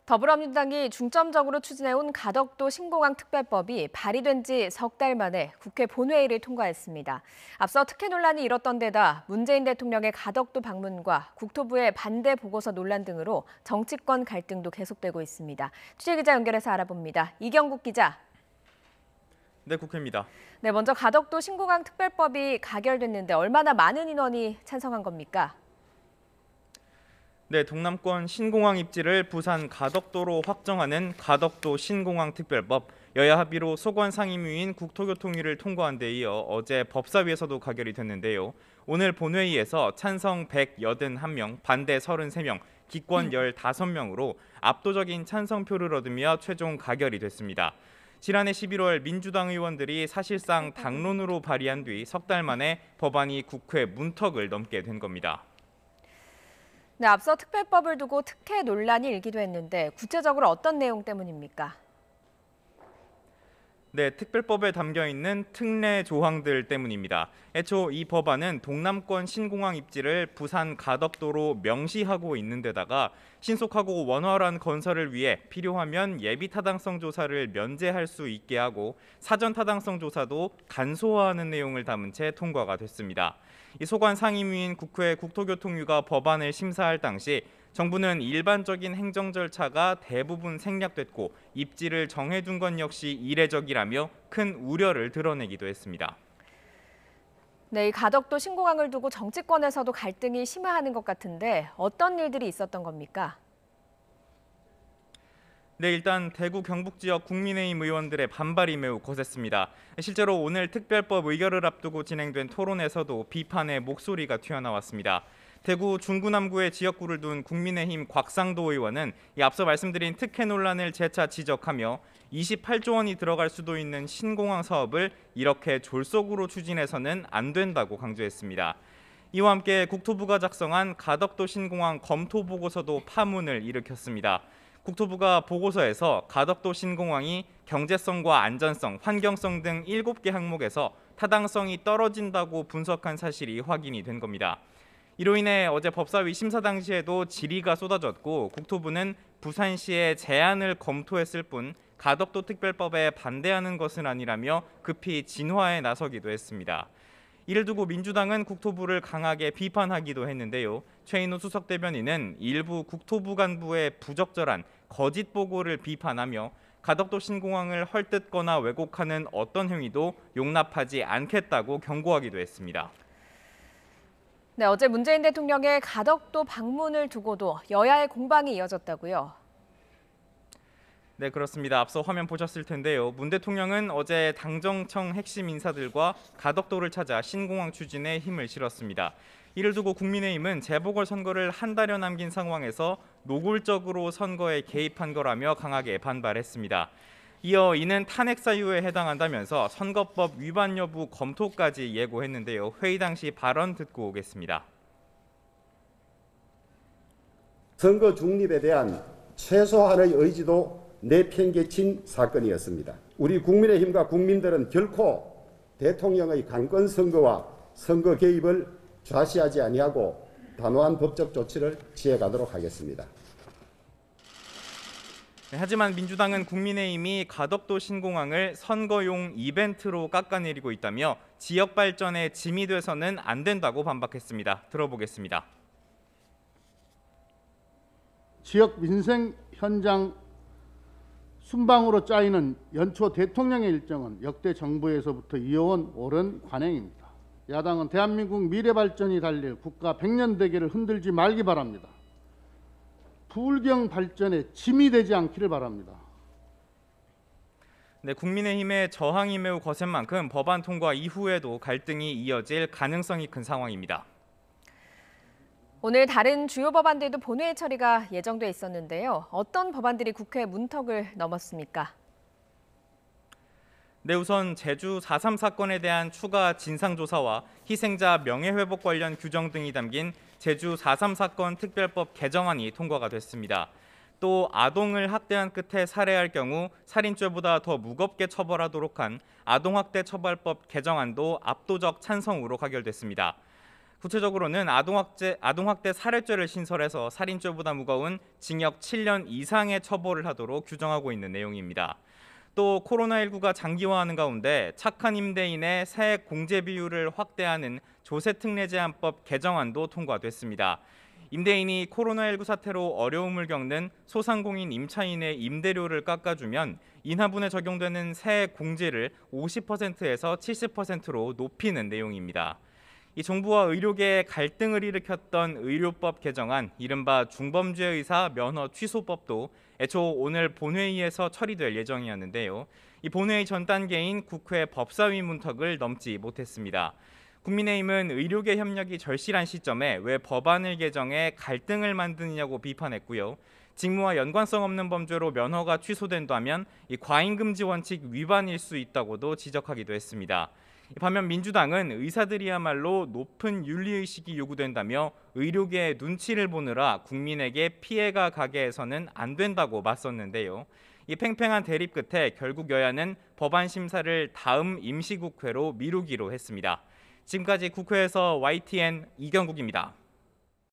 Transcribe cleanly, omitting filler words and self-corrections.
더불어민주당이 중점적으로 추진해온 가덕도 신공항 특별법이 발의된 지 석 달 만에 국회 본회의를 통과했습니다. 앞서 특혜 논란이 일었던 데다 문재인 대통령의 가덕도 방문과 국토부의 반대 보고서 논란 등으로 정치권 갈등도 계속되고 있습니다. 취재기자 연결해서 알아봅니다. 이경국 기자. 네, 국회입니다. 네, 먼저 가덕도 신공항 특별법이 가결됐는데 얼마나 많은 인원이 찬성한 겁니까? 네, 동남권 신공항 입지를 부산 가덕도로 확정하는 가덕도 신공항 특별법, 여야 합의로 소관 상임위인 국토교통위를 통과한 데 이어 어제 법사위에서도 가결이 됐는데요. 오늘 본회의에서 찬성 181명, 반대 33명, 기권 15명으로 압도적인 찬성표를 얻으며 최종 가결이 됐습니다. 지난해 11월 민주당 의원들이 사실상 당론으로 발의한 뒤 석 달 만에 법안이 국회 문턱을 넘게 된 겁니다. 네, 앞서 특별법을 두고 특혜 논란이 일기도 했는데 구체적으로 어떤 내용 때문입니까? 네, 특별법에 담겨 있는 특례 조항들 때문입니다. 애초 이 법안은 동남권 신공항 입지를 부산 가덕도로 명시하고 있는 데다가 신속하고 원활한 건설을 위해 필요하면 예비 타당성 조사를 면제할 수 있게 하고 사전 타당성 조사도 간소화하는 내용을 담은 채 통과가 됐습니다. 이 소관 상임위인 국회 국토교통위가 법안을 심사할 당시 정부는 일반적인 행정 절차가 대부분 생략됐고 입지를 정해둔 건 역시 이례적이라며 큰 우려를 드러내기도 했습니다. 네, 이 가덕도 신공항을 두고 정치권에서도 갈등이 심화하는 것 같은데 어떤 일들이 있었던 겁니까? 네, 일단 대구 경북 지역 국민의힘 의원들의 반발이 매우 거셌습니다. 실제로 오늘 특별법 의결을 앞두고 진행된 토론에서도 비판의 목소리가 튀어나왔습니다. 대구 중구 남구의 지역구를 둔 국민의힘 곽상도 의원은 앞서 말씀드린 특혜 논란을 재차 지적하며 28조 원이 들어갈 수도 있는 신공항 사업을 이렇게 졸속으로 추진해서는 안 된다고 강조했습니다. 이와 함께 국토부가 작성한 가덕도 신공항 검토 보고서도 파문을 일으켰습니다. 국토부가 보고서에서 가덕도 신공항이 경제성과 안전성, 환경성 등 7개 항목에서 타당성이 떨어진다고 분석한 사실이 확인이 된 겁니다. 이로 인해 어제 법사위 심사 당시에도 질의가 쏟아졌고 국토부는 부산시의 제안을 검토했을 뿐 가덕도 특별법에 반대하는 것은 아니라며 급히 진화에 나서기도 했습니다. 이를 두고 민주당은 국토부를 강하게 비판하기도 했는데요. 최인호 수석 대변인은 일부 국토부 간부의 부적절한 거짓 보고를 비판하며 가덕도 신공항을 헐뜯거나 왜곡하는 어떤 행위도 용납하지 않겠다고 경고하기도 했습니다. 네, 어제 문재인 대통령의 가덕도 방문을 두고도 여야의 공방이 이어졌다고요. 네, 그렇습니다. 앞서 화면 보셨을 텐데요. 문 대통령은 어제 당정청 핵심 인사들과 가덕도를 찾아 신공항 추진에 힘을 실었습니다. 이를 두고 국민의힘은 재보궐선거를 한 달여 남긴 상황에서 노골적으로 선거에 개입한 거라며 강하게 반발했습니다. 이어 이는 탄핵 사유에 해당한다면서 선거법 위반 여부 검토까지 예고했는데요. 회의 당시 발언 듣고 오겠습니다. 선거 중립에 대한 최소한의 의지도 내팽개친 사건이었습니다. 우리 국민의힘과 국민들은 결코 대통령의 강권 선거와 선거 개입을 좌시하지 아니하고 단호한 법적 조치를 취해가도록 하겠습니다. 하지만 민주당은 국민의힘이 가덕도 신공항을 선거용 이벤트로 깎아내리고 있다며 지역 발전에 짐이 돼서는 안 된다고 반박했습니다. 들어보겠습니다. 지역 민생 현장 순방으로 짜이는 연초 대통령의 일정은 역대 정부에서부터 이어온 옳은 관행입니다. 야당은 대한민국 미래 발전이 달릴 국가 100년 대계를 흔들지 말기 바랍니다. 불경 발전에 짐이 되지 않기를 바랍니다. 네, 국민의힘의 저항이 매우 거센 만큼 법안 통과 이후에도 갈등이 이어질 가능성이 큰 상황입니다. 오늘 다른 주요 법안들도 본회의 처리가 예정돼 있었는데요. 어떤 법안들이 국회 문턱을 넘었습니까? 네, 우선 제주 4.3 사건에 대한 추가 진상조사와 희생자 명예회복 관련 규정 등이 담긴 제주 4.3 사건 특별법 개정안이 통과가 됐습니다. 또 아동을 학대한 끝에 살해할 경우 살인죄보다 더 무겁게 처벌하도록 한 아동학대 처벌법 개정안도 압도적 찬성으로 가결됐습니다. 구체적으로는 아동학대 살해죄를 신설해서 살인죄보다 무거운 징역 7년 이상의 처벌을 하도록 규정하고 있는 내용입니다. 또 코로나19가 장기화하는 가운데 착한 임대인의 세액 공제 비율을 확대하는 조세특례제한법 개정안도 통과됐습니다. 임대인이 코로나19 사태로 어려움을 겪는 소상공인 임차인의 임대료를 깎아주면 인하분에 적용되는 세액 공제를 50%에서 70%로 높이는 내용입니다. 이 정부와 의료계의 갈등을 일으켰던 의료법 개정안, 이른바 중범죄 의사 면허 취소법도 애초 오늘 본회의에서 처리될 예정이었는데요. 이 본회의 전 단계인 국회 법사위 문턱을 넘지 못했습니다. 국민의힘은 의료계 협력이 절실한 시점에 왜 법안을 개정해 갈등을 만드느냐고 비판했고요. 직무와 연관성 없는 범죄로 면허가 취소된다면 이 과잉금지 원칙 위반일 수 있다고도 지적하기도 했습니다. 반면 민주당은 의사들이야말로 높은 윤리의식이 요구된다며 의료계의 눈치를 보느라 국민에게 피해가 가게 해서는 안 된다고 맞섰는데요. 이 팽팽한 대립 끝에 결국 여야는 법안 심사를 다음 임시국회로 미루기로 했습니다. 지금까지 국회에서 YTN 이경국입니다.